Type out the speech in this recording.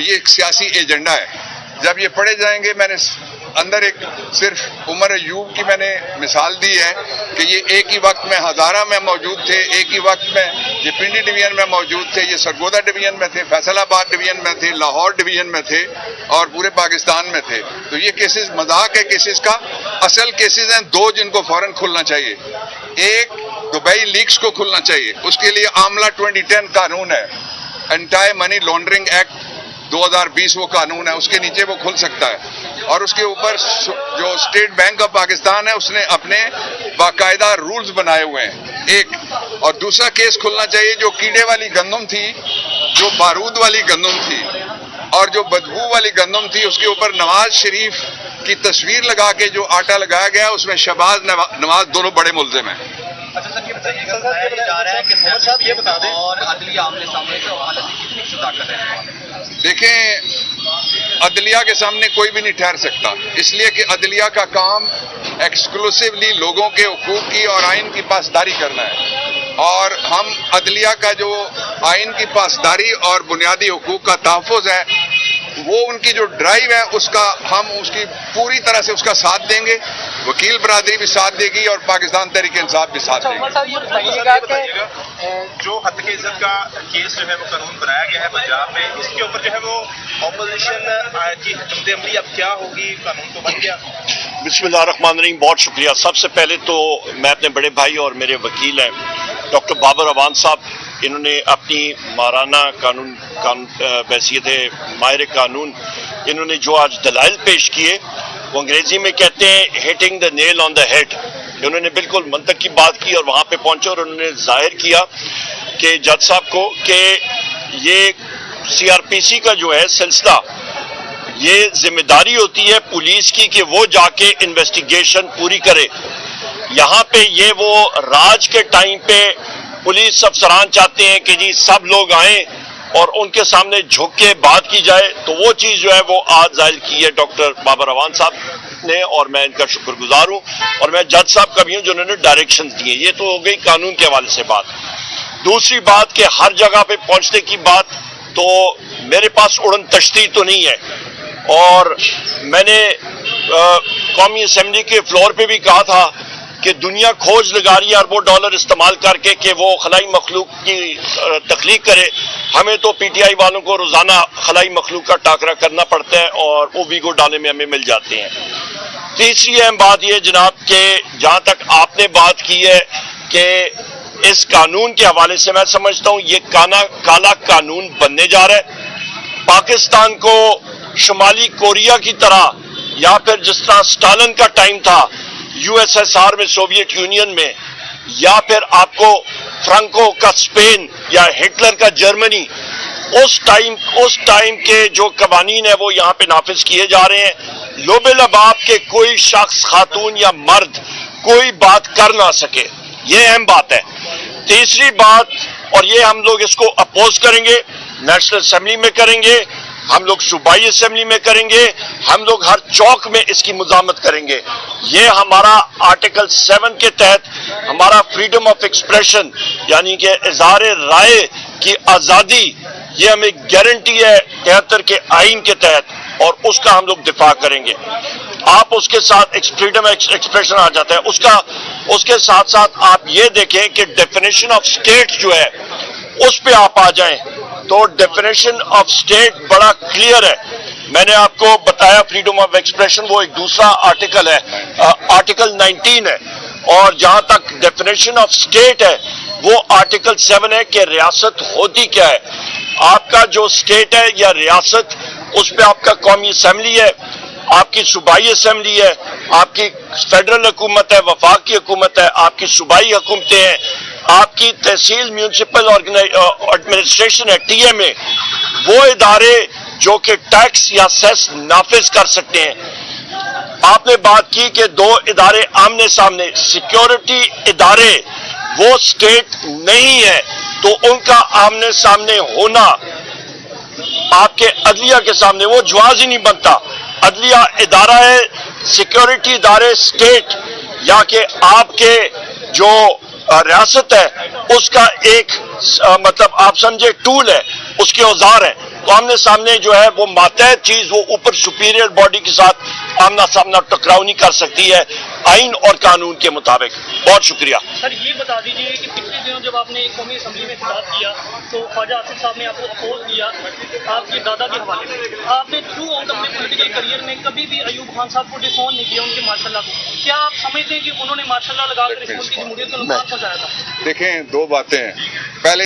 یہ ایک سیاسی ایجنڈا ہے. جب یہ پڑھے جائیں گے، میں نے اندر ایک صرف عمر ایوب کی میں نے مثال دی ہے کہ یہ ایک ہی وقت میں ہزارہ میں موجود تھے، ایک ہی وقت میں یہ پنڈی ڈویژن میں موجود تھے، یہ سرگودا ڈویژن میں تھے، فیصل آباد ڈویژن میں تھے، لاہور ڈویژن میں تھے اور پورے پاکستان میں تھے. تو یہ کیسز مذاق ہے کیسز کا. اصل کیسز ہیں دو جن کو فوراً کھلنا چاہیے. ایک دبئی لیکس کو کھلنا چاہیے، اس کے لیے عاملہ 2010 قانون ہے، اینٹی منی لانڈرنگ ایکٹ 2020 وہ قانون ہے، اس کے نیچے وہ کھل سکتا ہے. اور اس کے اوپر جو اسٹیٹ بینک آف پاکستان ہے اس نے اپنے باقاعدہ رولز بنائے ہوئے ہیں. ایک اور دوسرا کیس کھلنا چاہیے جو کیڑے والی گندم تھی، جو بارود والی گندم تھی اور جو بدبو والی گندم تھی، اس کے اوپر نواز شریف کی تصویر لگا کے جو آٹا لگایا گیا اس میں شہباز نواز دونوں بڑے ملزم ہیں. اچھا سر، یہ بتائیے گا بتایا جا رہا ہے کہ محمد صاحب یہ بتا دیں اور عدلیہ آمنے سامنے کے حوالے سے کتنی صداقت ہے؟ دیکھیں، عدلیہ کے سامنے کوئی بھی نہیں ٹھہر سکتا، اس لیے کہ عدلیہ کا کام ایکسکلوسیولی لوگوں کے حقوق کی اور آئین کی پاسداری کرنا ہے. اور ہم عدلیہ کا جو آئین کی پاسداری اور بنیادی حقوق کا تحفظ ہے، وہ ان کی جو ڈرائیو ہے اس کا ہم اس کی پوری طرح سے اس کا ساتھ دیں گے. وکیل برادری بھی ساتھ دے گی اور پاکستان تحریک انصاف بھی ساتھ دے گی. جو حد کی عزت کا کیس جو ہے وہ قانون بنایا گیا ہے پنجاب میں، اس کے اوپر جو ہے وہ اپوزیشن کی حکمت عملی اب کیا ہوگی؟ قانون تو بن گیا. بسم اللہ الرحمن الرحیم. بہت شکریہ. سب سے پہلے تو میں اپنے بڑے بھائی اور میرے وکیل ہیں ڈاکٹر بابر اعوان صاحب، انہوں نے اپنی ماہرانہ قانون بحیثیت ماہر قانون انہوں نے جو آج دلائل پیش کیے، وہ انگریزی میں کہتے ہیں hitting the Nile on the head. انہوں نے بالکل منطق کی بات کی اور وہاں پہ پہنچے اور انہوں نے ظاہر کیا کہ جج صاحب کو کہ یہ سی آر پی سی کا جو ہے سلسلہ، یہ ذمہ داری ہوتی ہے پولیس کی کہ وہ جا کے انویسٹیگیشن پوری کرے. یہاں پہ یہ وہ راج کے ٹائم پہ پولیس افسران چاہتے ہیں کہ جی سب لوگ آئیں اور ان کے سامنے جھک کے بات کی جائے، تو وہ چیز جو ہے وہ آج ظاہر کی ہے ڈاکٹر بابر اعوان صاحب نے اور میں ان کا شکر گزار ہوں. اور میں جج صاحب کا بھی ہوں جنہوں نے ڈائریکشنز دیے. یہ تو ہو گئی قانون کے حوالے سے بات. دوسری بات کہ ہر جگہ پہ پہنچنے کی بات، تو میرے پاس اڑن تشتی تو نہیں ہے، اور میں نے قومی اسمبلی کے فلور پہ بھی کہا تھا کہ دنیا کھوج لگا رہی ہے اربوں ڈالر استعمال کر کے کہ وہ خلائی مخلوق کی تخلیق کرے. ہمیں تو پی ٹی آئی والوں کو روزانہ خلائی مخلوق کا ٹاکرا کرنا پڑتا ہے اور وہ ویگو ڈالے میں ہمیں مل جاتے ہیں. تیسری اہم بات یہ جناب کہ جہاں تک آپ نے بات کی ہے کہ اس قانون کے حوالے سے میں سمجھتا ہوں یہ کالا قانون بننے جا رہا ہے. پاکستان کو شمالی کوریا کی طرح یا پھر جس طرح اسٹالن کا ٹائم تھا یو ایس ایس آر میں، سوویت یونین میں، یا پھر آپ کو فرانکو کا اسپین یا ہٹلر کا جرمنی، اس ٹائم کے جو قوانین ہیں وہ یہاں پہ نافذ کیے جا رہے ہیں. لوبے لباب کے کوئی شخص، خاتون یا مرد کوئی بات کر نہ سکے، یہ اہم بات ہے. تیسری بات، اور یہ ہم لوگ اس کو اپوز کریں گے، نیشنل اسمبلی میں کریں گے، ہم لوگ صوبائی اسمبلی میں کریں گے، ہم لوگ ہر چوک میں اس کی مزاحمت کریں گے. یہ ہمارا آرٹیکل 7 کے تحت ہمارا فریڈم آف ایکسپریشن یعنی کہ اظہار رائے کی آزادی، یہ ہمیں گارنٹی ہے 73 کے آئین کے تحت، اور اس کا ہم لوگ دفاع کریں گے. آپ اس کے ساتھ فریڈم ایکسپریشن آ جاتا ہے، اس کے ساتھ ساتھ آپ یہ دیکھیں کہ ڈیفینیشن آف اسٹیٹ جو ہے اس پہ آپ آ جائیں تو ڈیفینیشن آف اسٹیٹ بڑا کلیئر ہے. میں نے آپ کو بتایا فریڈم آف ایکسپریشن وہ ایک دوسرا آرٹیکل ہے، آرٹیکل 19 ہے، اور جہاں تک ڈیفینیشن آف اسٹیٹ ہے وہ آرٹیکل 7 ہے کہ ریاست ہوتی کیا ہے. آپ کا جو اسٹیٹ ہے یا ریاست، اس پہ آپ کا قومی اسمبلی ہے، آپ کی صوبائی اسمبلی ہے، آپ کی فیڈرل حکومت ہے، وفاقی حکومت ہے، آپ کی صوبائی حکومتیں ہیں، آپ کی تحصیل میونسپل ایڈمنسٹریشن ہے ٹی ایم اے، وہ ادارے جو کہ ٹیکس یا سیس نافذ کر سکتے ہیں. آپ نے بات کی کہ دو ادارے آمنے سامنے، سیکیورٹی ادارے وہ اسٹیٹ نہیں ہے تو ان کا آمنے سامنے ہونا آپ کے عدلیہ کے سامنے وہ جواز ہی نہیں بنتا. عدلیہ ادارہ ہے، سیکیورٹی ادارے اسٹیٹ یا کہ آپ کے جو ریاست ہے اس کا ایک مطلب آپ سمجھے ٹول ہے، اس کے اوزار ہیں. تو آمنے سامنے جو ہے وہ ماتحت چیز وہ اوپر سپیریئر باڈی کے ساتھ آمنا سامنا ٹکراؤ نہیں کر سکتی ہے آئین اور قانون کے مطابق. بہت شکریہ. سر یہ بتا دیجیے کہ پچھلے دنوں جب آپ نے قومی اسمبلی میں خطاب کیا تو خواجہ آصف صاحب نے آپ کو اپوز کیا آپ کے دادا کے حوالے سے. آپ نے تھرو آؤٹ اپنے پولیٹیکل کریئر میں کبھی بھی ایوب خان صاحب کو ڈسون نہیں کیا ان کے ماشاء اللہ کو. کیا آپ سمجھتے ہیں کہ انہوں نے ماشاء اللہ لگا کر اس ملک کی جمہوریت کو نقصان پہنچایا تھا؟ دیکھیں دو باتیں ہیں.